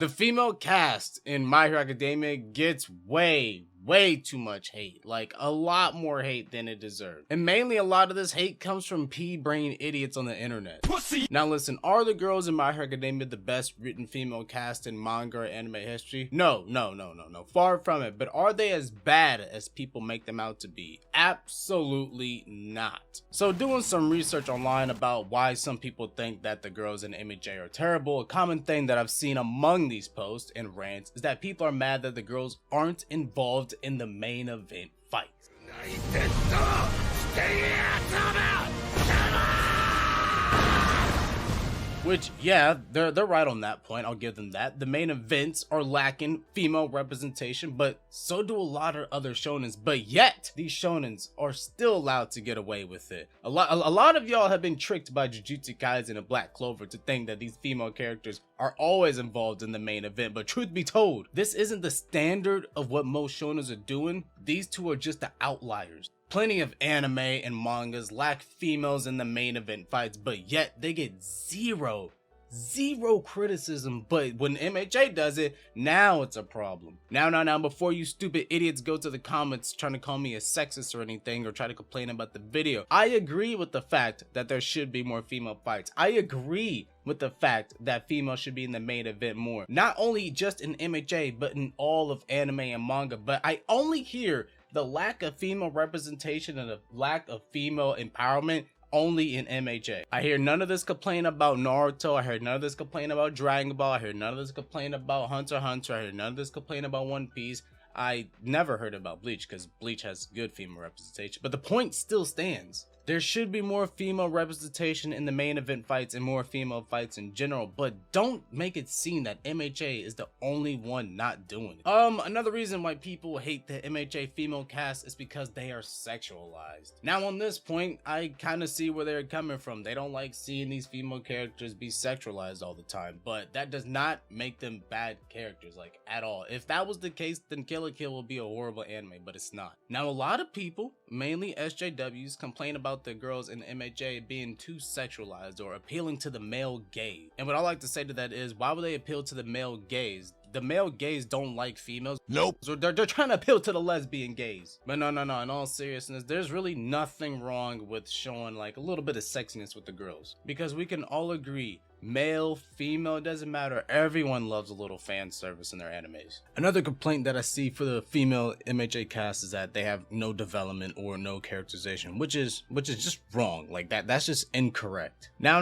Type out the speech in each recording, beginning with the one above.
The female cast in My Hero Academia gets way too much hate, like a lot more hate than it deserves. And mainly a lot of this hate comes from pea-brain idiots on the internet. Pussy. Now listen, are the girls in My Hero Academia the best written female cast in manga or anime history? No, far from it. But are they as bad as people make them out to be? Absolutely not. So doing some research online about why some people think that the girls in MHA are terrible, a common thing that I've seen among these posts and rants is that people are mad that the girls aren't involved in the main event fight. Which, yeah, they're right on that point, I'll give them that. The main events are lacking female representation, but so do a lot of other shonens. But yet, these shonens are still allowed to get away with it. A lot of y'all have been tricked by Jujutsu Kaisen and Black Clover to think that these female characters are always involved in the main event, but truth be told, this isn't the standard of what most shonens are doing. These two are just the outliers. Plenty of anime and mangas lack females in the main event fights, but yet they get zero criticism. But when MHA does it, now it's a problem. Now, before you stupid idiots go to the comments trying to call me a sexist or anything, or try to complain about the video, I agree with the fact that there should be more female fights. I agree with the fact that females should be in the main event more. Not only just in MHA, but in all of anime and manga. But I only hear the lack of female representation and the lack of female empowerment only in MHA. I hear none of this complaint about Naruto. I heard none of this complaint about Dragon Ball. I heard none of this complaint about Hunter x Hunter. I heard none of this complaint about One Piece. I never heard about Bleach because Bleach has good female representation. But the point still stands. There should be more female representation in the main event fights and more female fights in general, but don't make it seem that MHA is the only one not doing it. Another reason why people hate the MHA female cast is because they are sexualized. Now on this point, I kind of see where they're coming from. They don't like seeing these female characters be sexualized all the time, but that does not make them bad characters, like at all. If that was the case, then Kill la Kill would be a horrible anime, but it's not. Now a lot of people, mainly SJWs, complain about the girls in MHA being too sexualized or appealing to the male gaze. And what I like to say to that is, why would they appeal to the male gaze? The male gaze don't like females. Nope. So they're trying to appeal to the lesbian gaze. But no, in all seriousness, there's really nothing wrong with showing like a little bit of sexiness with the girls. Because we can all agree, male, female, it doesn't matter. Everyone loves a little fan service in their animes. Another complaint that I see for the female MHA cast is that they have no development or no characterization, which is just wrong. Like that's just incorrect. Now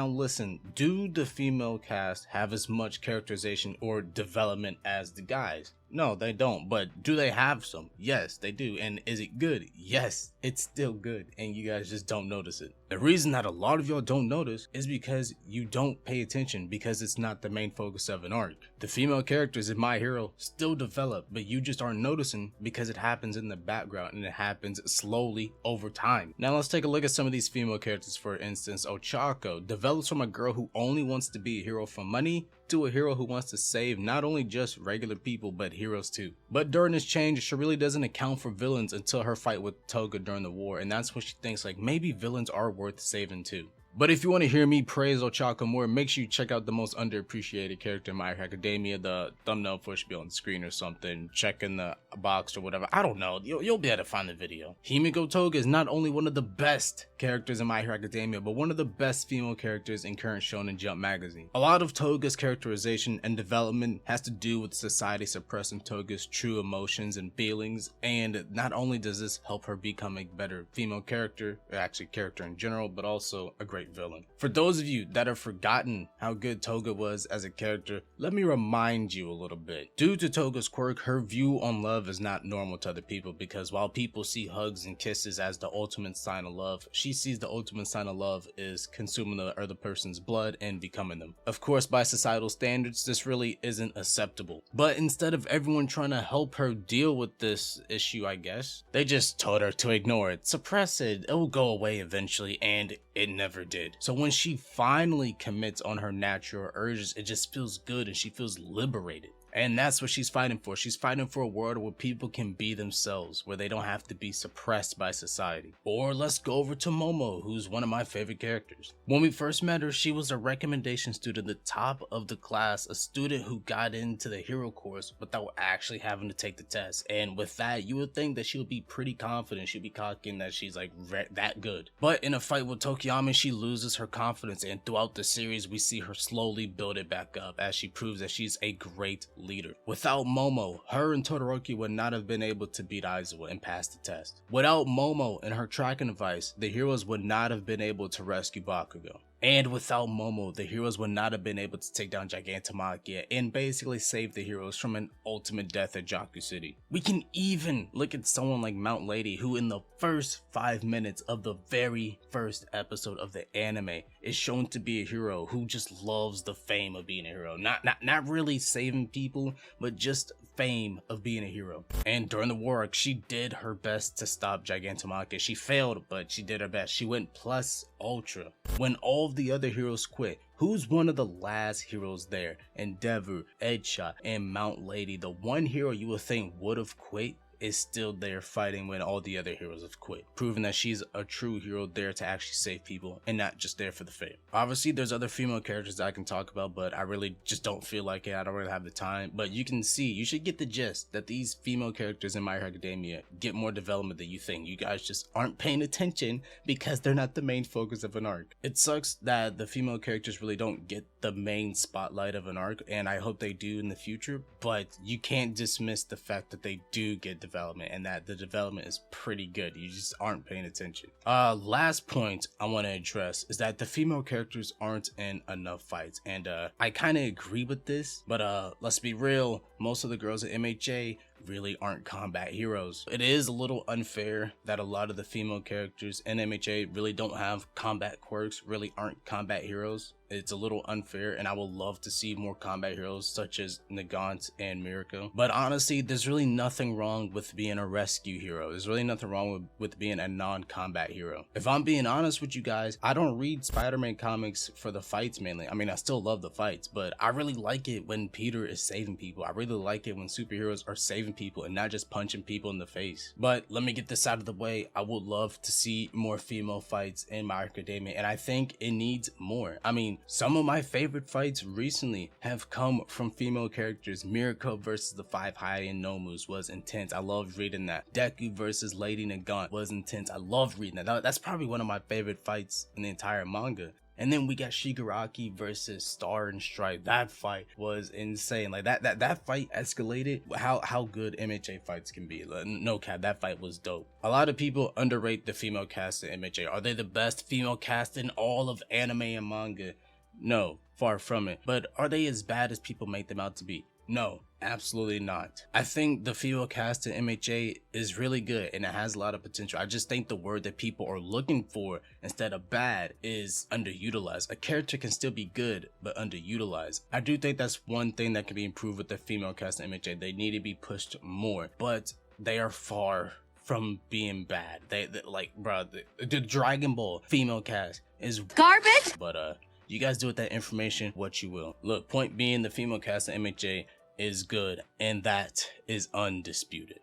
listen, do the female cast have as much characterization or development as the guys? No, they don't. But do they have some? Yes, they do. And is it good? Yes, it's still good. And you guys just don't notice it. The reason that a lot of y'all don't notice is because you don't pay attention, because it's not the main focus of an arc. The female characters in My Hero still develop, but you just aren't noticing because it happens in the background and it happens slowly over time. Now let's take a look at some of these female characters. For instance, Ochako develops from a girl who only wants to be a hero for money to a hero who wants to save not only just regular people but heroes too. But during this change, she really doesn't account for villains until her fight with Toga during the war, and that's when she thinks like maybe villains are worth saving too. But if you want to hear me praise Ochako more, make sure you check out the most underappreciated character in My Hero Academia. The thumbnail for it should be on the screen or something. Check in the box or whatever. I don't know. You'll be able to find the video. Himiko Toga is not only one of the best characters in My Hero Academia, but one of the best female characters in current Shonen Jump magazine. A lot of Toga's characterization and development has to do with society suppressing Toga's true emotions and feelings, and not only does this help her become a better female character, or actually character in general, but also a great villain. For those of you that have forgotten how good Toga was as a character, let me remind you a little bit. Due to Toga's quirk, her view on love is not normal to other people, because while people see hugs and kisses as the ultimate sign of love, she sees the ultimate sign of love is consuming the other person's blood and becoming them. Of course, by societal standards, this really isn't acceptable. But instead of everyone trying to help her deal with this issue, I guess, they just told her to ignore it, suppress it, it will go away eventually, and it never did. So when she finally commits on her natural urges, it just feels good and she feels liberated. And that's what she's fighting for. She's fighting for a world where people can be themselves, where they don't have to be suppressed by society. Or let's go over to Momo, who's one of my favorite characters. When we first met her, she was a recommendation student, the top of the class, a student who got into the hero course without actually having to take the test. And with that, you would think that she would be pretty confident. She'd be cocking that she's like that good. But in a fight with Tokiyami, she loses her confidence, and throughout the series, we see her slowly build it back up as she proves that she's a great leader. Without Momo, her and Todoroki would not have been able to beat Aizawa and pass the test. Without Momo and her tracking device, the heroes would not have been able to rescue Bakugo. And without Momo, the heroes would not have been able to take down Gigantomachia and basically save the heroes from an ultimate death at Jaku City. We can even look at someone like Mount Lady, who in the first 5 minutes of the very first episode of the anime is shown to be a hero who just loves the fame of being a hero. Not really saving people, but just fame of being a hero. And during the war arc, she did her best to stop Gigantomachia. She failed, but she did her best. She went plus ultra. When all of the other heroes quit, who's one of the last heroes there? Endeavor, Edshot, and Mount Lady. The one hero you would think would have quit is still there fighting when all the other heroes have quit, proving that she's a true hero there to actually save people and not just there for the fame. Obviously, there's other female characters that I can talk about, but I really just don't feel like it. I don't really have the time, but you can see, you should get the gist that these female characters in My Hero Academia get more development than you think. You guys just aren't paying attention because they're not the main focus of an arc. It sucks that the female characters really don't get the main spotlight of an arc, and I hope they do in the future, but you can't dismiss the fact that they do get development and that the development is pretty good. You just aren't paying attention. Last point I want to address is that the female characters aren't in enough fights, and I kind of agree with this, but let's be real, most of the girls at MHA really aren't combat heroes. It is a little unfair that a lot of the female characters in MHA really don't have combat quirks, really aren't combat heroes. It's a little unfair, and I would love to see more combat heroes such as Nagant and Mirko. But honestly, there's really nothing wrong with being a rescue hero. There's really nothing wrong with being a non-combat hero. If I'm being honest with you guys, I don't read Spider-Man comics for the fights mainly. I mean, I still love the fights, but I really like it when Peter is saving people. I really like it when superheroes are saving people and not just punching people in the face. But let me get this out of the way. I would love to see more female fights in My Hero Academia, and I think it needs more. I mean, some of my favorite fights recently have come from female characters. Mirko versus the 5 Hyatt Nomus was intense. I loved reading that. Deku versus Lady Nagant was intense. I loved reading that. That's probably one of my favorite fights in the entire manga. And then we got Shigaraki versus Star and Stripe. That fight was insane. Like that fight escalated how good MHA fights can be. Like, no cap, that fight was dope. A lot of people underrate the female cast in MHA. Are they the best female cast in all of anime and manga? No, far from it. But are they as bad as people make them out to be? No, absolutely not. I think the female cast in MHA is really good and it has a lot of potential. I just think the word that people are looking for instead of bad is underutilized. A character can still be good, but underutilized. I do think that's one thing that can be improved with the female cast in MHA. They need to be pushed more, but they are far from being bad. They like, bro, the Dragon Ball female cast is garbage. But you guys do with that information what you will. Look, point being, the female cast in MHA is good, and that is undisputed.